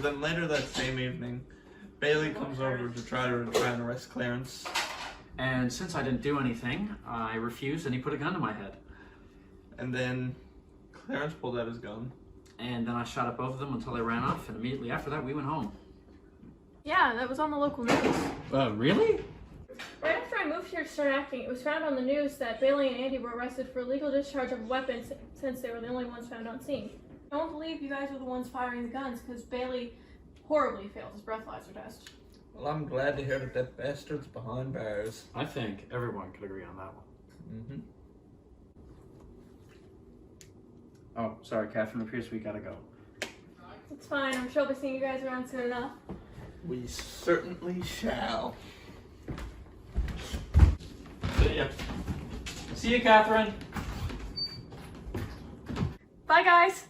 then later that same evening, Bailey comes over to try and arrest Clarence. And since I didn't do anything, I refused and he put a gun to my head. And then Clarence pulled out his gun. And then I shot at both of them until they ran off, and immediately after that we went home. Yeah, that was on the local news. Really? Right after I moved here to start acting, it was found on the news that Bailey and Andy were arrested for illegal discharge of weapons since they were the only ones found on scene. I won't believe you guys were the ones firing the guns because Bailey horribly failed his breathalyzer test. Well, I'm glad to hear that bastard's behind bars. I think everyone could agree on that one. Oh, sorry, Catherine appears we gotta go. It's fine, I'm sure I'll be seeing you guys around soon enough. We certainly shall. See ya. See you, Catherine. Bye, guys.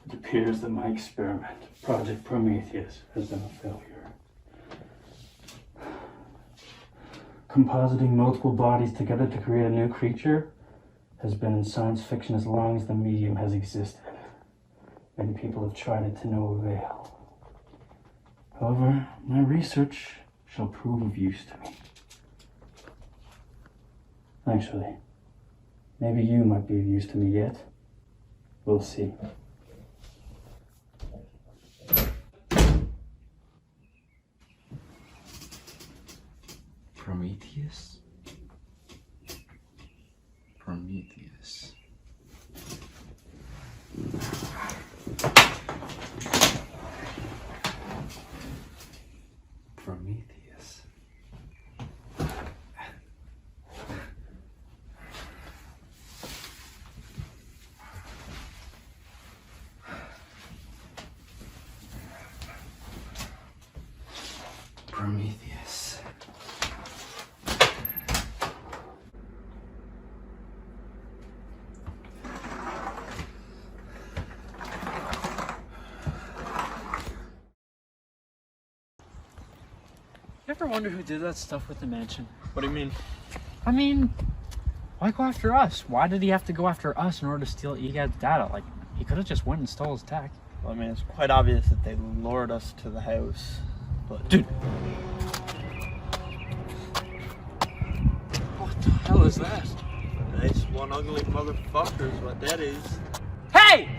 It appears that my experiment, Project Prometheus, has been a failure. Compositing multiple bodies together to create a new creature has been in science fiction as long as the medium has existed. Many people have tried it to no avail. However, my research shall prove of use to me. Actually, maybe you might be of use to me yet. We'll see. Prometheus? Prometheus. Prometheus. Prometheus. You ever wonder who did that stuff with the mansion? What do you mean? I mean, why go after us? Why did he have to go after us in order to steal EGAD's data? Like, he could have just went and stole his tech. Well, I mean, it's quite obvious that they lured us to the house. But Dude! What the hell is that? nice one ugly motherfucker is what that is. Hey!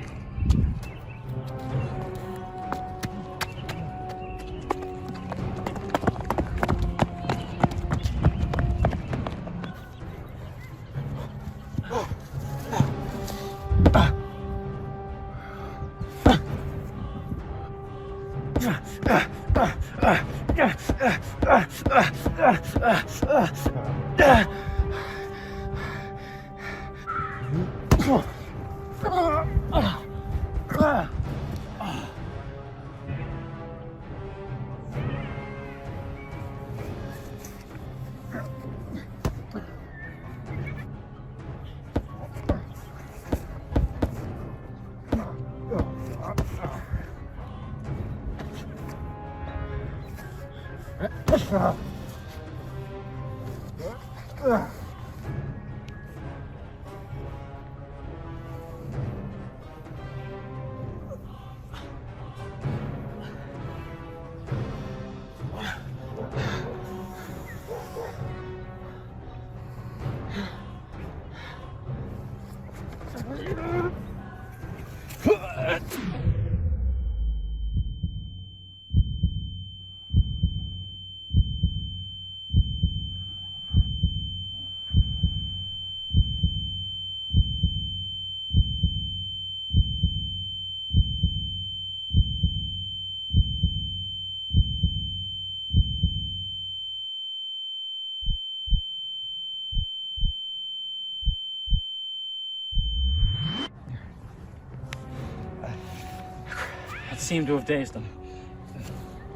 That seemed to have dazed him.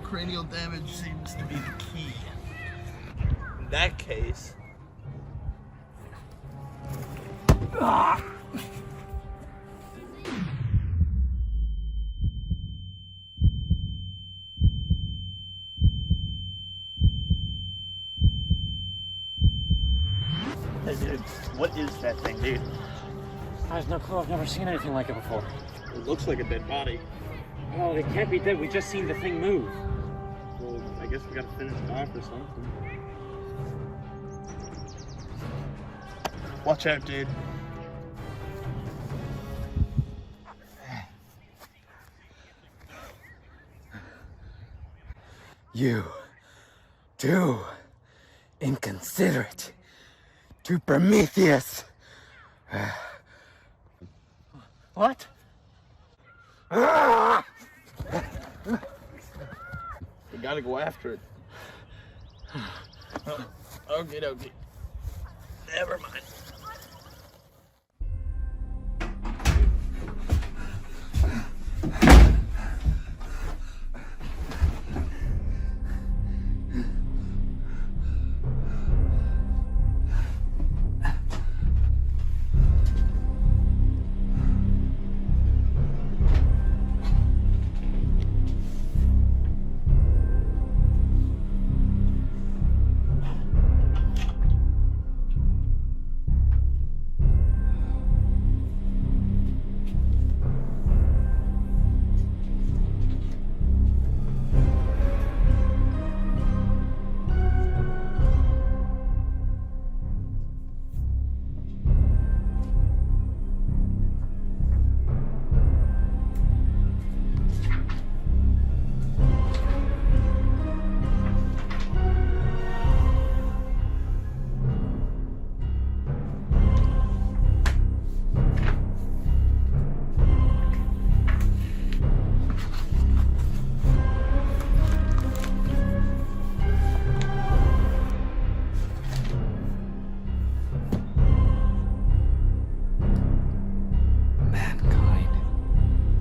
Cranial damage seems to be the key. In that case... Dude, what is that thing, dude? I have no clue. I've never seen anything like it before. It looks like a dead body. Oh, it can't be dead. We just seen the thing move. Well, I guess we gotta finish it off or something. Watch out, dude. You too inconsiderate to Prometheus. What? We gotta go after it. Okay. Never mind.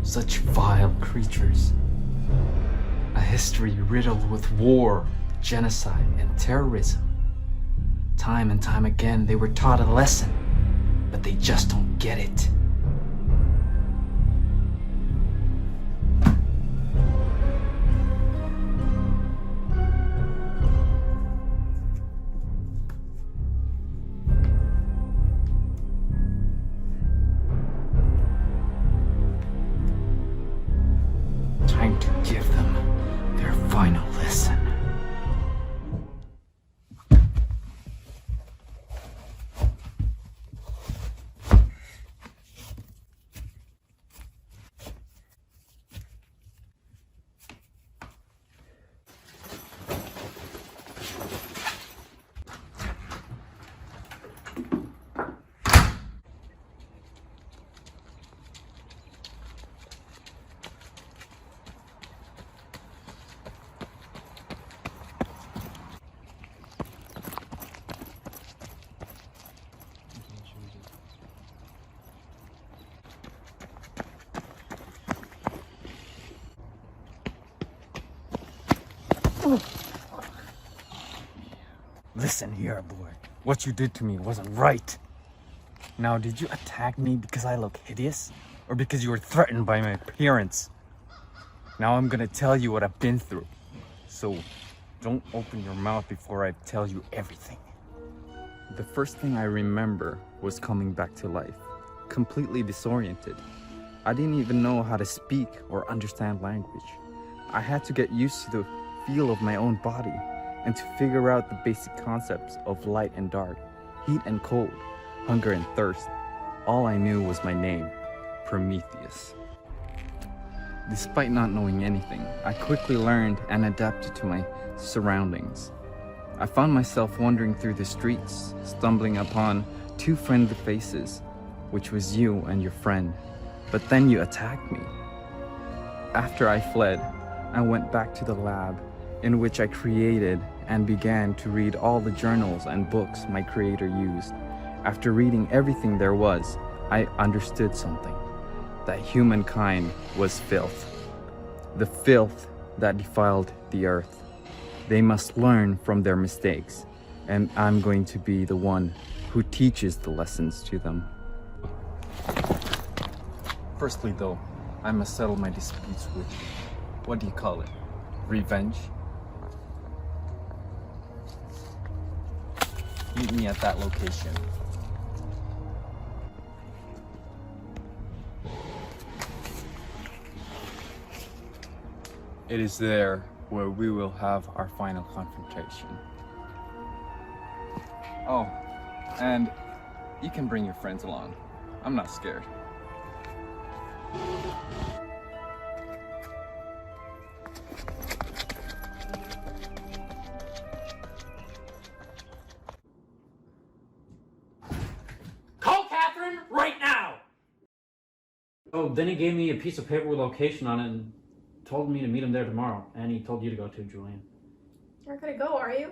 Such vile creatures. A history riddled with war, genocide, and terrorism. Time and time again, they were taught a lesson, but they just don't get it. Time to give them their final lesson. Listen here, boy. What you did to me wasn't right. Now, did you attack me because I look hideous? Or because you were threatened by my appearance? Now I'm gonna tell you what I've been through. So, don't open your mouth before I tell you everything. The first thing I remember was coming back to life, completely disoriented. I didn't even know how to speak or understand language. I had to get used to the feel of my own body and to figure out the basic concepts of light and dark, heat and cold, hunger and thirst. All I knew was my name, Prometheus. Despite not knowing anything, I quickly learned and adapted to my surroundings. I found myself wandering through the streets, stumbling upon two friendly faces, which was you and your friend. But then you attacked me. After I fled, I went back to the lab in which I created and began to read all the journals and books my creator used. After reading everything there was, I understood something. That humankind was filth. The filth that defiled the earth. They must learn from their mistakes, and I'm going to be the one who teaches the lessons to them. Firstly though, I must settle my disputes with, what do you call it? Revenge? Meet me at that location. It is there where we will have our final confrontation. Oh, and you can bring your friends along. I'm not scared. Call Catherine right now! Oh, then he gave me a piece of paper with location on it and told me to meet him there tomorrow. And he told you to go too, Julian. You're not gonna go, are you?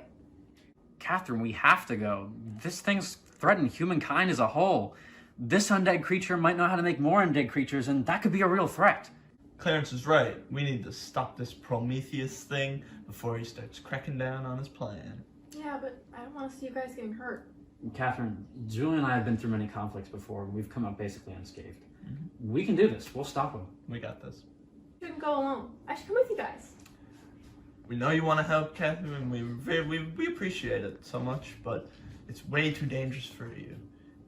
Catherine, we have to go. This thing's threatened humankind as a whole. This undead creature might know how to make more undead creatures, and that could be a real threat. Clarence is right. We need to stop this Prometheus thing before he starts cracking down on his plan. Yeah, but I don't want to see you guys getting hurt. Catherine, Julian and I have been through many conflicts before. We've come out basically unscathed. We can do this. We'll stop him. We got this. You shouldn't go alone. I should come with you guys. We know you want to help, Catherine, and we appreciate it so much, but it's way too dangerous for you.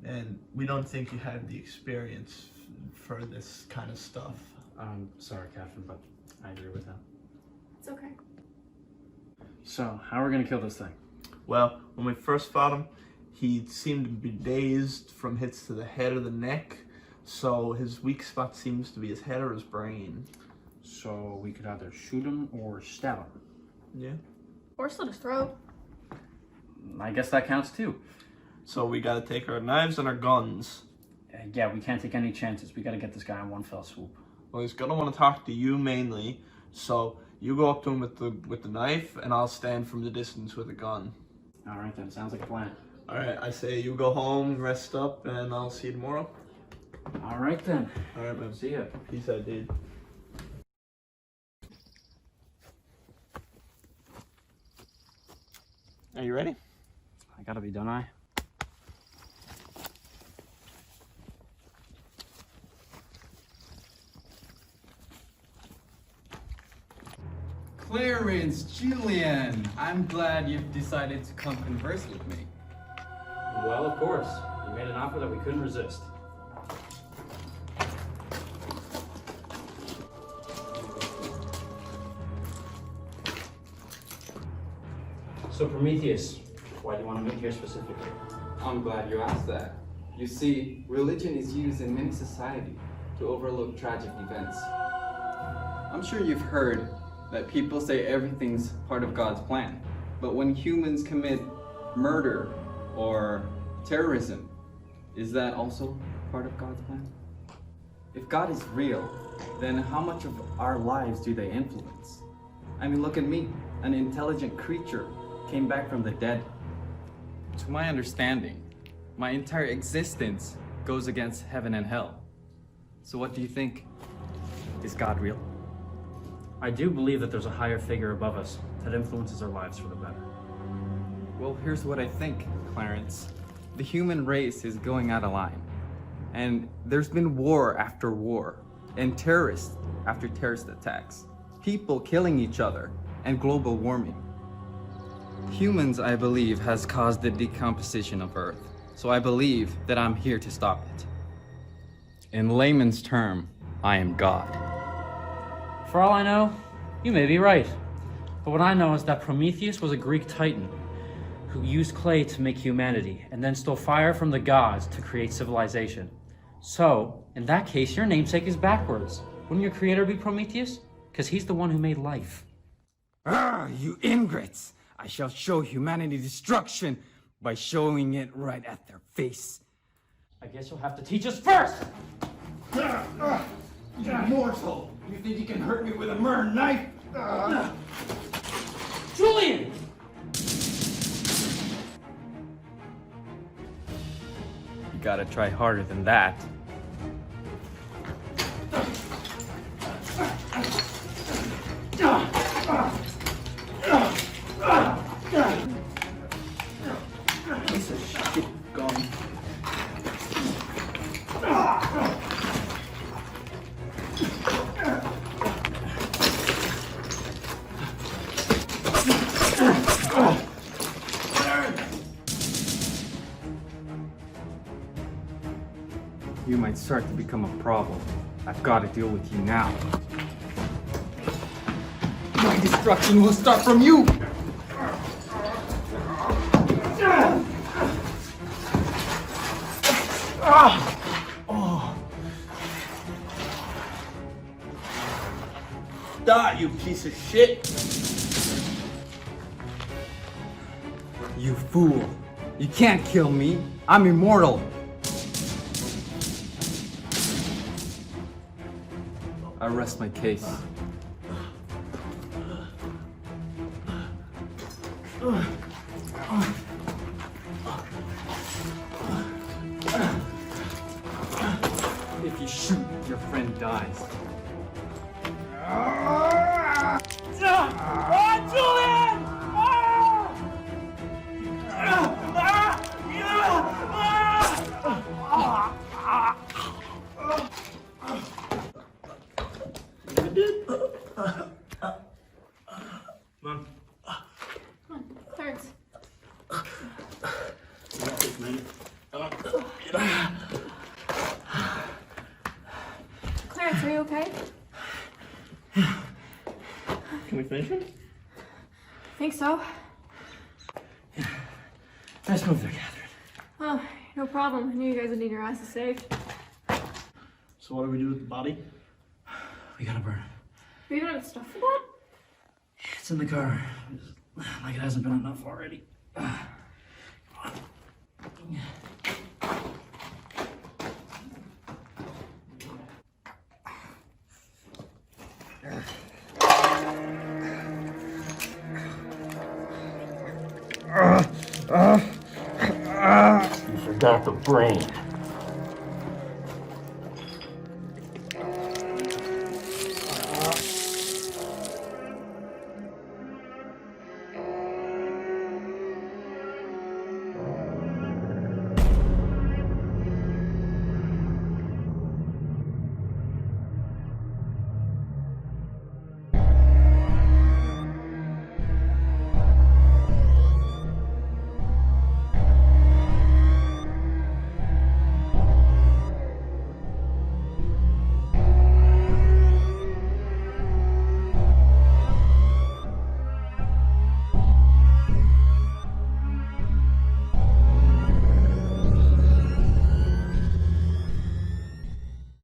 And we don't think you have the experience for this kind of stuff. I'm sorry, Catherine, but I agree with that. It's okay. So, how are we going to kill this thing? Well, when we first fought him, he seemed to be dazed from hits to the head or the neck, so his weak spot seems to be his head or his brain. So, we could either shoot him or stab him. Yeah. Or slit his throat. I guess that counts too. So we gotta take our knives and our guns. Yeah, we can't take any chances. We gotta get this guy in one fell swoop. Well, he's gonna want to talk to you mainly, so you go up to him with the knife, and I'll stand from the distance with a gun. All right then, sounds like a plan. All right, I say you go home, rest up, and I'll see you tomorrow. All right then. All right, man. See ya. Peace out, dude. Are you ready? I gotta be, don't I? Clarence, Julian, I'm glad you've decided to come converse with me. Well, of course. You made an offer that we couldn't resist. So, Prometheus, why do you want to meet here specifically? I'm glad you asked that. You see, religion is used in many societies to overlook tragic events. I'm sure you've heard that people say everything's part of God's plan, but when humans commit murder or terrorism, is that also part of God's plan? If God is real, then how much of our lives do they influence? I mean, look at me, an intelligent creature came back from the dead. To my understanding, my entire existence goes against heaven and hell. So what do you think? Is God real? I do believe that there's a higher figure above us that influences our lives for the better. Well, here's what I think, Clarence. The human race is going out of line. And there's been war after war, and terrorist after terrorist attacks, people killing each other, and global warming. Humans, I believe, has caused the decomposition of Earth. So I believe that I'm here to stop it. In layman's term, I am God. For all I know, you may be right. But what I know is that Prometheus was a Greek titan who used clay to make humanity and then stole fire from the gods to create civilization. So, in that case, your namesake is backwards. Wouldn't your creator be Prometheus? Because he's the one who made life. Ah, you ingrates! I shall show humanity destruction by showing it right at their face. I guess you'll have to teach us first! You morsel! You think you can hurt me with a murder knife? Julian! You gotta try harder than that. Piece of shit gone. You might start to become a problem. I've got to deal with you now. destruction will start from you! Die, you piece of shit! You fool. You can't kill me. I'm immortal. I rest my case. If you shoot, your friend dies. Julian! Mom. Come on, Clarence. Clarence, are you okay? Can we finish it? Think so. Nice move there, Catherine. Oh, no problem. I knew you guys would need your asses saved. So what do we do with the body? We gotta burn it. Do you even have stuff for that? It's in the car. Like it hasn't been enough already. Come on. You forgot the brain.